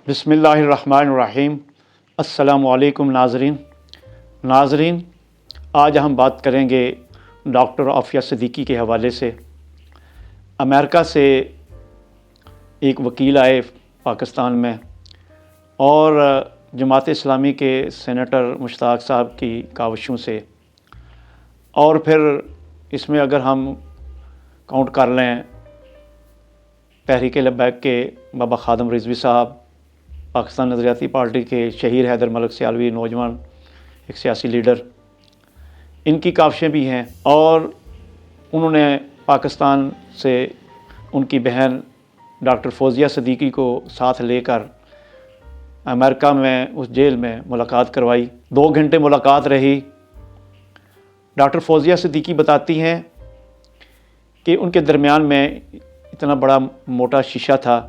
بسم اللہ الرحمن الرحیم۔ السلام علیکم ناظرین، آج ہم بات کریں گے ڈاکٹر عافیہ صدیقی کے حوالے سے۔ امریکہ سے ایک وکیل آئے پاکستان میں اور جماعت اسلامی کے سینیٹر مشتاق صاحب کی کاوشوں سے، اور پھر اس میں اگر ہم کاؤنٹ کر لیں تحریک لبیک کے بابا خادم رضوی صاحب، پاکستان نظریاتی پارٹی کے شہیر حیدر ملک سیالوی، نوجوان ایک سیاسی لیڈر، ان کی کاوشیں بھی ہیں، اور انہوں نے پاکستان سے ان کی بہن ڈاکٹر فوزیہ صدیقی کو ساتھ لے کر امریکہ میں اس جیل میں ملاقات کروائی۔ 2 گھنٹے ملاقات رہی۔ ڈاکٹر فوزیہ صدیقی بتاتی ہیں کہ ان کے درمیان میں اتنا بڑا موٹا شیشہ تھا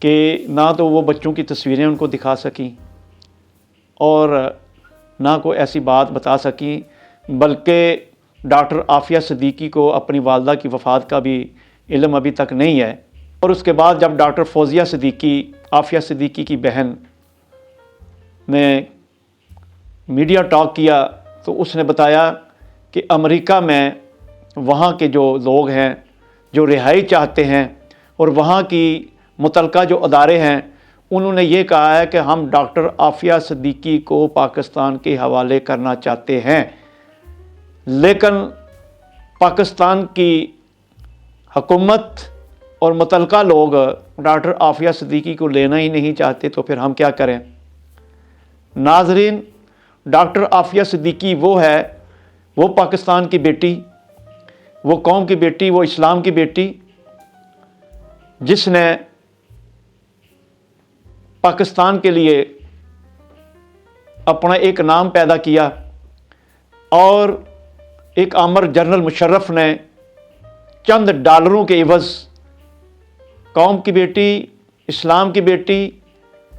کہ نہ تو وہ بچوں کی تصویریں ان کو دکھا سکیں اور نہ کوئی ایسی بات بتا سکیں، بلکہ ڈاکٹر عافیہ صدیقی کو اپنی والدہ کی وفات کا بھی علم ابھی تک نہیں ہے۔ اور اس کے بعد جب ڈاکٹر فوزیہ صدیقی، عافیہ صدیقی کی بہن، نے میڈیا ٹاک کیا تو اس نے بتایا کہ امریکہ میں وہاں کے جو لوگ ہیں جو رہائی چاہتے ہیں، اور وہاں کی متعلقہ جو ادارے ہیں، انہوں نے یہ کہا ہے کہ ہم ڈاکٹر عافیہ صدیقی کو پاکستان کے حوالے کرنا چاہتے ہیں، لیکن پاکستان کی حکومت اور متعلقہ لوگ ڈاکٹر عافیہ صدیقی کو لینا ہی نہیں چاہتے، تو پھر ہم کیا کریں؟ ناظرین، ڈاکٹر عافیہ صدیقی وہ ہے، وہ پاکستان کی بیٹی، وہ قوم کی بیٹی، وہ اسلام کی بیٹی، جس نے پاکستان کے لیے اپنا ایک نام پیدا کیا، اور ایک آمر جنرل مشرف نے چند ڈالروں کے عوض قوم کی بیٹی، اسلام کی بیٹی،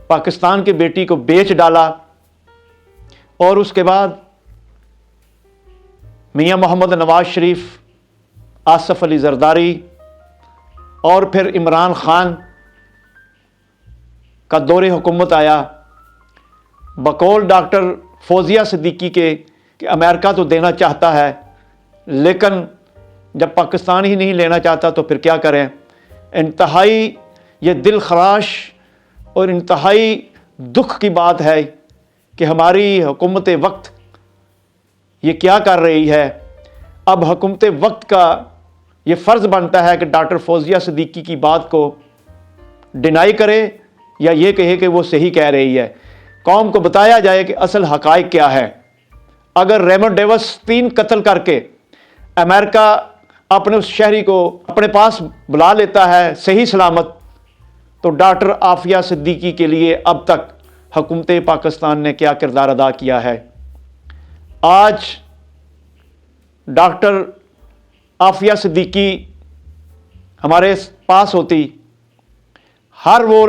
پاکستان کی بیٹی کو بیچ ڈالا، اور اس کے بعد میاں محمد نواز شریف، آصف علی زرداری اور پھر عمران خان کا دور حکومت آیا بقول ڈاکٹر فوزیہ صدیقی کے کہ امریکہ تو دینا چاہتا ہے، لیکن جب پاکستان ہی نہیں لینا چاہتا تو پھر کیا کریں؟ انتہائی یہ دل خراش اور انتہائی دکھ کی بات ہے کہ ہماری حکومت وقت یہ کیا کر رہی ہے۔ اب حکومت وقت کا یہ فرض بنتا ہے کہ ڈاکٹر فوزیہ صدیقی کی بات کو ڈینائی کرے یا یہ کہے کہ وہ صحیح کہہ رہی ہے، قوم کو بتایا جائے کہ اصل حقائق کیا ہے۔ اگر ریمنڈ ڈیوس 3 قتل کر کے امریکہ اپنے اس شہری کو اپنے پاس بلا لیتا ہے صحیح سلامت، تو ڈاکٹر عافیہ صدیقی کے لیے اب تک حکومت پاکستان نے کیا کردار ادا کیا ہے؟ آج ڈاکٹر عافیہ صدیقی ہمارے پاس ہوتی، ہر وہ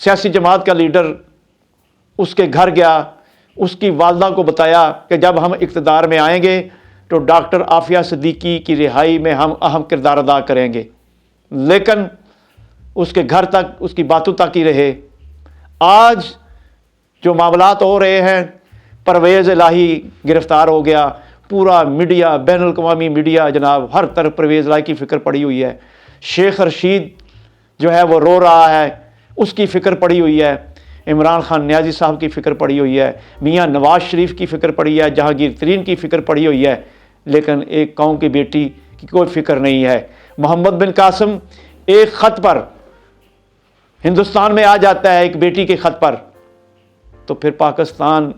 سیاسی جماعت کا لیڈر اس کے گھر گیا، اس کی والدہ کو بتایا کہ جب ہم اقتدار میں آئیں گے تو ڈاکٹر عافیہ صدیقی کی رہائی میں ہم اہم کردار ادا کریں گے، لیکن اس کے گھر تک، اس کی باتوں تک ہی رہے۔ آج جو معاملات ہو رہے ہیں، پرویز الہی گرفتار ہو گیا، پورا میڈیا، بین الاقوامی میڈیا جناب ہر طرف پرویز الہی کی فکر پڑی ہوئی ہے، شیخ رشید جو ہے وہ رو رہا ہے، اس کی فکر پڑی ہوئی ہے، عمران خان نیازی صاحب کی فکر پڑی ہوئی ہے، میاں نواز شریف کی فکر پڑی ہے، جہانگیر ترین کی فکر پڑی ہوئی ہے، لیکن ایک قوم کی بیٹی کی کوئی فکر نہیں ہے۔ محمد بن قاسم ایک خط پر ہندوستان میں آ جاتا ہے، ایک بیٹی کے خط پر، تو پھر پاکستان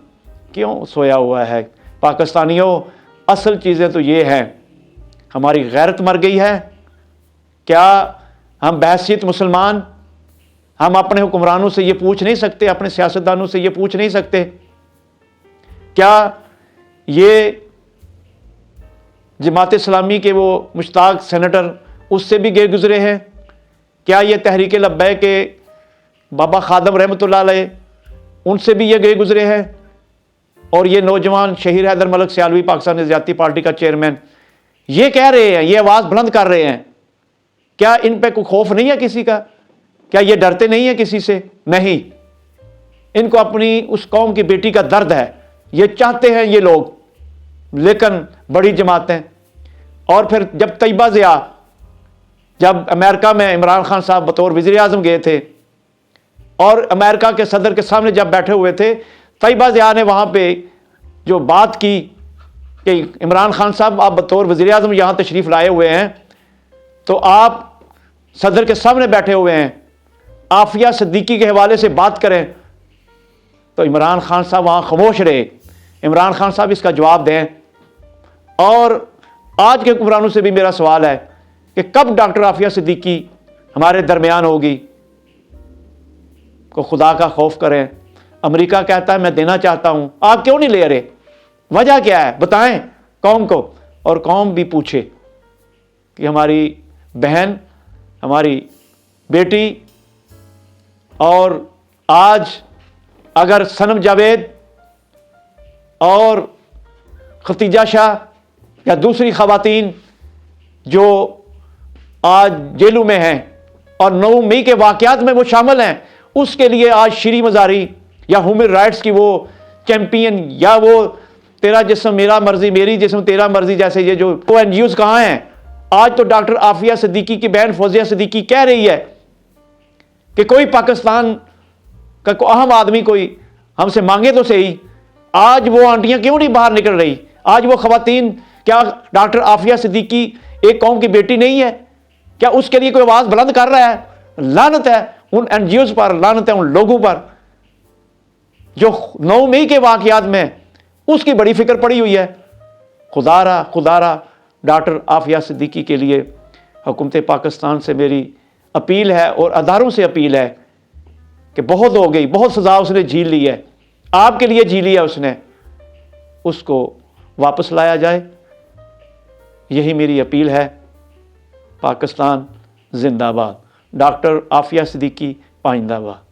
کیوں سویا ہوا ہے؟ پاکستانیوں، اصل چیزیں تو یہ ہیں، ہماری غیرت مر گئی ہے۔ کیا ہم بحیثیت مسلمان ہم اپنے حکمرانوں سے یہ پوچھ نہیں سکتے، اپنے سیاستدانوں سے یہ پوچھ نہیں سکتے؟ کیا یہ جماعت اسلامی کے وہ مشتاق سینیٹر اس سے بھی گئے گزرے ہیں؟ کیا یہ تحریک لبیک کے بابا خادم رحمۃ اللہ علیہ ان سے بھی یہ گئے گزرے ہیں؟ اور یہ نوجوان شہیر حیدر ملک سیالوی، پاکستان نظریاتی پارٹی کا چیئرمین، یہ کہہ رہے ہیں، یہ آواز بلند کر رہے ہیں، کیا ان پہ کوئی خوف نہیں ہے کسی کا؟ کیا یہ ڈرتے نہیں ہیں کسی سے؟ نہیں، ان کو اپنی اس قوم کی بیٹی کا درد ہے، یہ چاہتے ہیں یہ لوگ، لیکن بڑی جماعتیں۔ اور پھر جب طیبہ ضیاء جب امریکہ میں عمران خان صاحب بطور وزیر اعظم گئے تھے اور امریکہ کے صدر کے سامنے جب بیٹھے ہوئے تھے، طیبہ ضیاء نے وہاں پہ جو بات کی کہ عمران خان صاحب آپ بطور وزیر اعظم یہاں تشریف لائے ہوئے ہیں تو آپ صدر کے سامنے بیٹھے ہوئے ہیں، عافیہ صدیقی کے حوالے سے بات کریں، تو عمران خان صاحب وہاں خاموش رہے۔ عمران خان صاحب اس کا جواب دیں۔ اور آج کے حکمرانوں سے بھی میرا سوال ہے کہ کب ڈاکٹر عافیہ صدیقی ہمارے درمیان ہوگی؟ کو خدا کا خوف کریں۔ امریکہ کہتا ہے میں دینا چاہتا ہوں، آپ کیوں نہیں لے رہے؟ وجہ کیا ہے بتائیں قوم کو، اور قوم بھی پوچھے کہ ہماری بہن، ہماری بیٹی، اور آج اگر صنم جاوید اور ختیجہ شاہ یا دوسری خواتین جو آج جیلوں میں ہیں اور 9 مئی کے واقعات میں وہ شامل ہیں، اس کے لیے آج شری مزاری یا ہیومن رائٹس کی وہ چیمپئن، یا وہ تیرا جسم میرا مرضی، میری جسم تیرا مرضی جیسے یہ جو این جی اوز کہاں ہیں؟ آج تو ڈاکٹر عافیہ صدیقی کی بہن فوزیہ صدیقی کہہ رہی ہے کہ کوئی پاکستان کا کوئی اہم آدمی کوئی ہم سے مانگے تو صحیح۔ آج وہ آنٹیاں کیوں نہیں باہر نکل رہی؟ آج وہ خواتین، کیا ڈاکٹر عافیہ صدیقی ایک قوم کی بیٹی نہیں ہے؟ کیا اس کے لیے کوئی آواز بلند کر رہا ہے؟ لعنت ہے ان این جی اوز پر، لعنت ہے ان لوگوں پر جو 9 مئی کے واقعات میں اس کی بڑی فکر پڑی ہوئی ہے۔ خدا را ڈاکٹر عافیہ صدیقی کے لیے حکومت پاکستان سے میری اپیل ہے اور اداروں سے اپیل ہے کہ بہت ہو گئی، بہت سزا اس نے جھیل لی ہے، آپ کے لیے جھیلی ہے اس نے، اس کو واپس لایا جائے، یہی میری اپیل ہے۔ پاکستان زندہ باد، ڈاکٹر عافیہ صدیقی پائندہ باد۔